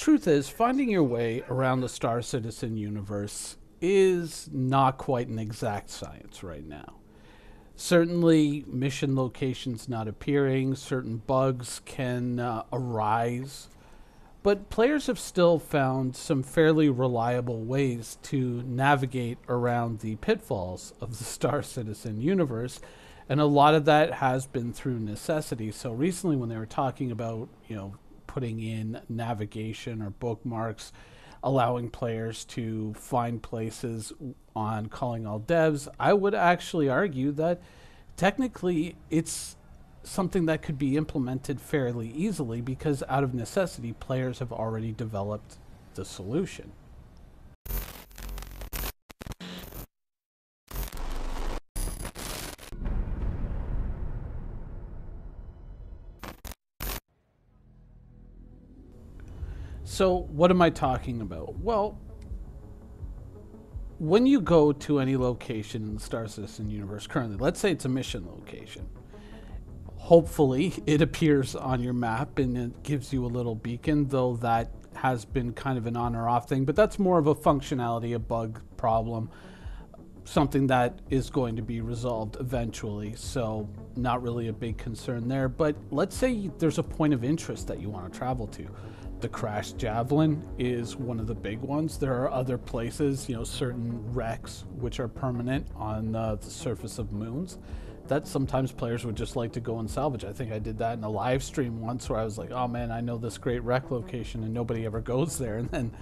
truth is, finding your way around the Star Citizen universe is not quite an exact science right now. Certainly, mission locations not appearing, certain bugs can arise, but players have still found some fairly reliable ways to navigate around the pitfalls of the Star Citizen universe, and a lot of that has been through necessity. So recently, when they were talking about, putting in navigation or bookmarks, allowing players to find places on calling all devs, I would actually argue that technically it's something that could be implemented fairly easily because out of necessity, players have already developed the solution. So what am I talking about? Well, when you go to any location in the Star Citizen universe currently, let's say it's a mission location, hopefully it appears on your map and it gives you a little beacon, though that has been kind of an on or off thing, but that's more of a functionality, a bug problem, something that is going to be resolved eventually, so not really a big concern there. But let's say there's a point of interest that you want to travel to. The crashed javelin is one of the big ones. There are other places, certain wrecks which are permanent on the surface of moons that sometimes players would just like to go and salvage. I think I did that in a live stream once where I was like, oh man, I know this great wreck location and nobody ever goes there. And then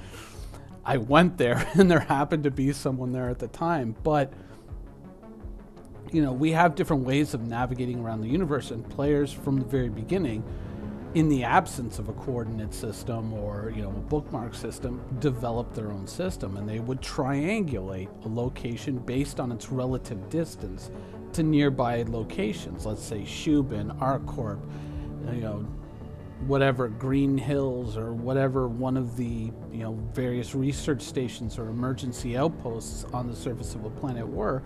I went there and there happened to be someone there at the time. But, we have different ways of navigating around the universe, and players from the very beginning, in the absence of a coordinate system or a bookmark system, develop their own system, and they would triangulate a location based on its relative distance to nearby locations. Let's say Shubin, ArcCorp, whatever, Green Hills, or whatever one of the various research stations or emergency outposts on the surface of a planet were.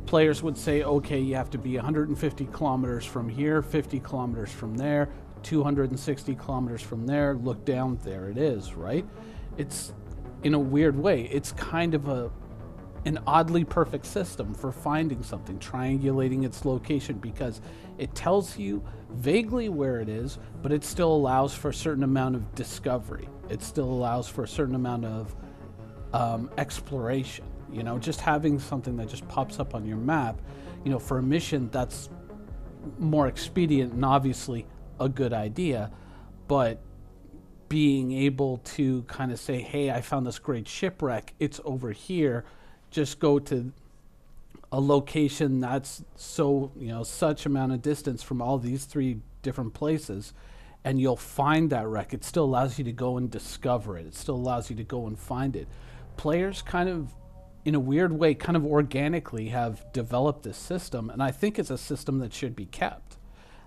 Players would say, okay, you have to be 150 kilometers from here, 50 kilometers from there, 260 kilometers from there, look down, there it is, right? It's, in a weird way, it's kind of an oddly perfect system for finding something, triangulating its location, because it tells you vaguely where it is, but it still allows for a certain amount of discovery. It still allows for a certain amount of exploration. Just having something that just pops up on your map, for a mission, that's more expedient and obviously a good idea, but being able to kind of say, hey, I found this great shipwreck, it's over here, just go to a location that's so, such amount of distance from all these three different places, and you'll find that wreck. It still allows you to go and discover it. It still allows you to go and find it. Players kind of, in a weird way, kind of organically have developed this system, and I think it's a system that should be kept.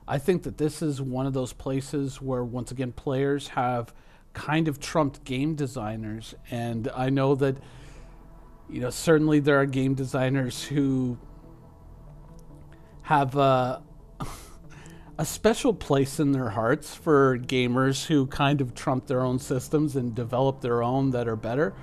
I think that this is one of those places where, once again, players have kind of trumped game designers, and I know that certainly there are game designers who have a special place in their hearts for gamers who kind of trump their own systems and develop their own that are better.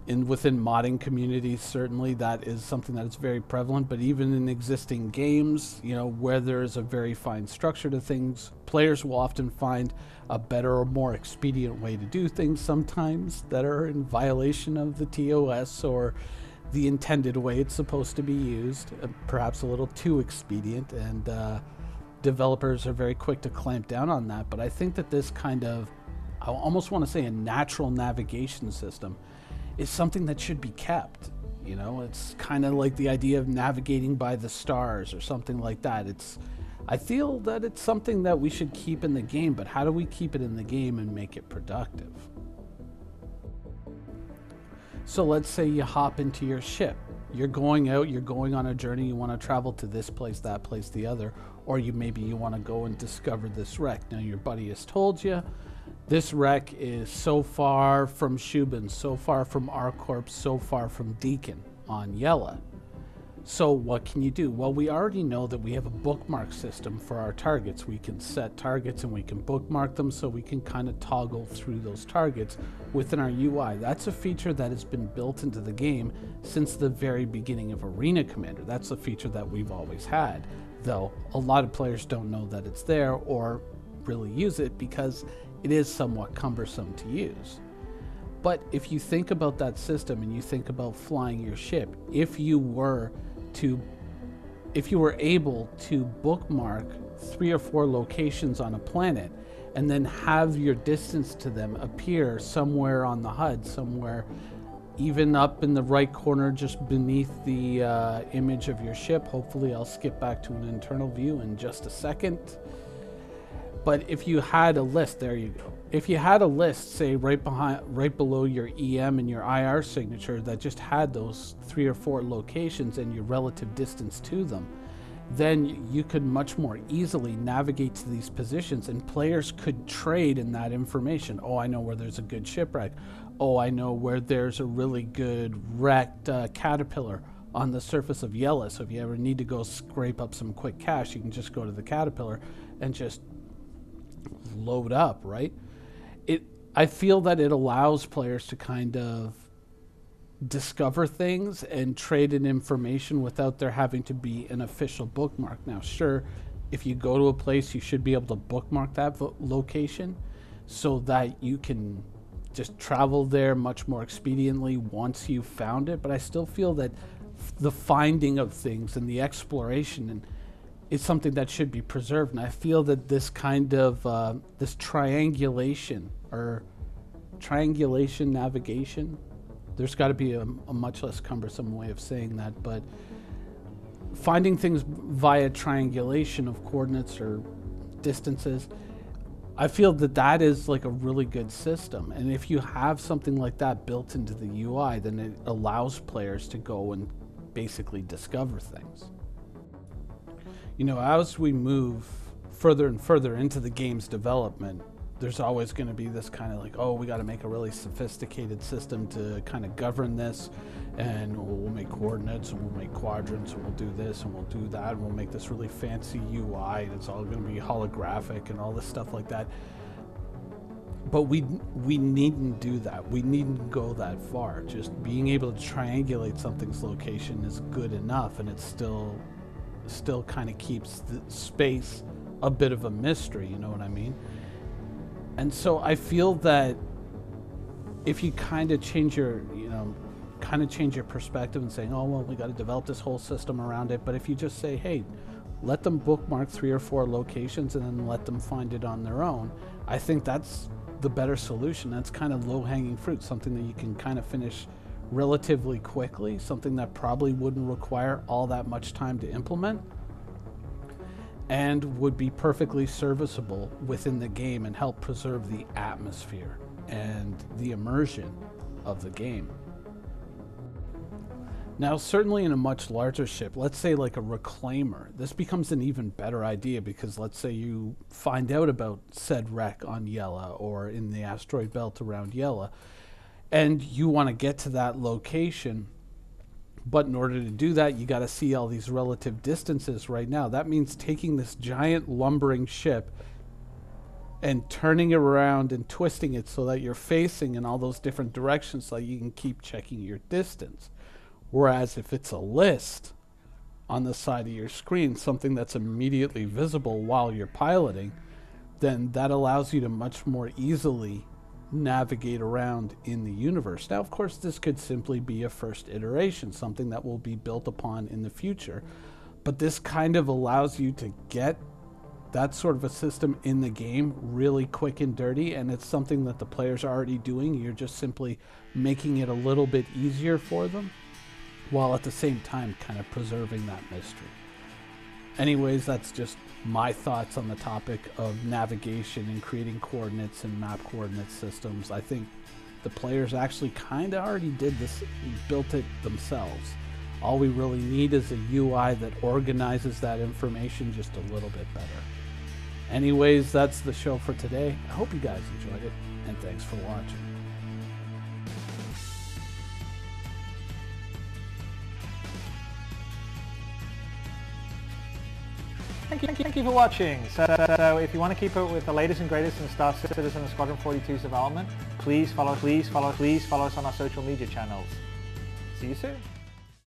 Within modding communities, certainly that is something that is very prevalent, but even in existing games, where there's a very fine structure to things, players will often find a better or more expedient way to do things sometimes that are in violation of the TOS or the intended way it's supposed to be used, perhaps a little too expedient, and developers are very quick to clamp down on that. But I think that this kind of, I almost want to say, a natural navigation system is something that should be kept. It's kind of like the idea of navigating by the stars or something like that. I feel that it's something that we should keep in the game, but how do we keep it in the game and make it productive? So let's say you hop into your ship. You're going out, you're going on a journey, you want to travel to this place, that place, the other, or maybe you want to go and discover this wreck. Now your buddy has told you, this wreck is so far from Shubin, so far from ArcCorp, so far from Deacon on Yella. So what can you do? Well, we already know that we have a bookmark system for our targets. We can set targets and we can bookmark them, so we can kind of toggle through those targets within our UI. That's a feature that has been built into the game since the very beginning of Arena Commander. That's a feature that we've always had, though a lot of players don't know that it's there or really use it because it is somewhat cumbersome to use. But if you think about that system and you think about flying your ship, if you were able to bookmark 3 or 4 locations on a planet and then have your distance to them appear somewhere on the HUD, somewhere even up in the right corner just beneath the image of your ship. Hopefully I'll skip back to an internal view in just a second. But if you had a list, there you go. If you had a list, say right below your EM and your IR signature that just had those 3 or 4 locations and your relative distance to them, then you could much more easily navigate to these positions, and players could trade in that information. Oh, I know where there's a good shipwreck. Oh, I know where there's a really good wrecked caterpillar on the surface of Yella. So if you ever need to go scrape up some quick cash, you can just go to the caterpillar and just load up, right? I feel that it allows players to kind of discover things and trade in information without there having to be an official bookmark. Now, sure, if you go to a place, you should be able to bookmark that location so that you can just travel there much more expediently once you've found it. But I still feel that the finding of things and the exploration is something that should be preserved. And I feel that this kind of this triangulation or triangulation navigation, there's got to be a much less cumbersome way of saying that, but finding things via triangulation of coordinates or distances, I feel that that is like a really good system. And if you have something like that built into the UI, then it allows players to go and basically discover things. You know, as we move further and further into the game's development, there's always going to be this kind of like, oh, we got to make a really sophisticated system to kind of govern this, and we'll make coordinates and we'll make quadrants and we'll do this and we'll do that and we'll make this really fancy UI and it's all going to be holographic and all this stuff like that. But we needn't do that. We needn't go that far. Just being able to triangulate something's location is good enough, and it still kind of keeps the space a bit of a mystery, you know what I mean? And so I feel that if you kind of change your, perspective and saying, oh, well, we got to develop this whole system around it. But if you just say, hey, let them bookmark 3 or 4 locations and then let them find it on their own, I think that's the better solution. That's kind of low-hanging fruit, something that you can kind of finish relatively quickly, something that probably wouldn't require all that much time to implement, and would be perfectly serviceable within the game and help preserve the atmosphere and the immersion of the game. Now, certainly in a much larger ship, let's say like a reclaimer, this becomes an even better idea, because let's say you find out about said wreck on Yella or in the asteroid belt around Yella, and you want to get to that location. But in order to do that, you got to see all these relative distances right now. That means taking this giant lumbering ship and turning it around and twisting it so that you're facing in all those different directions so you can keep checking your distance. Whereas if it's a list on the side of your screen, something that's immediately visible while you're piloting, then that allows you to much more easily navigate around in the universe. Now, of course, this could simply be a first iteration, something that will be built upon in the future. But this kind of allows you to get that sort of a system in the game really quick and dirty, and it's something that the players are already doing. You're just simply making it a little bit easier for them, while at the same time kind of preserving that mystery. Anyways, that's just my thoughts on the topic of navigation and creating coordinates and map coordinate systems. I think the players actually kind of already did this, built it themselves. All we really need is a UI that organizes that information just a little bit better. Anyways, that's the show for today. I hope you guys enjoyed it, and thanks for watching. Thank you for watching. So if you want to keep up with the latest and greatest in Star Citizen and Squadron 42's development, please follow us on our social media channels. See you soon.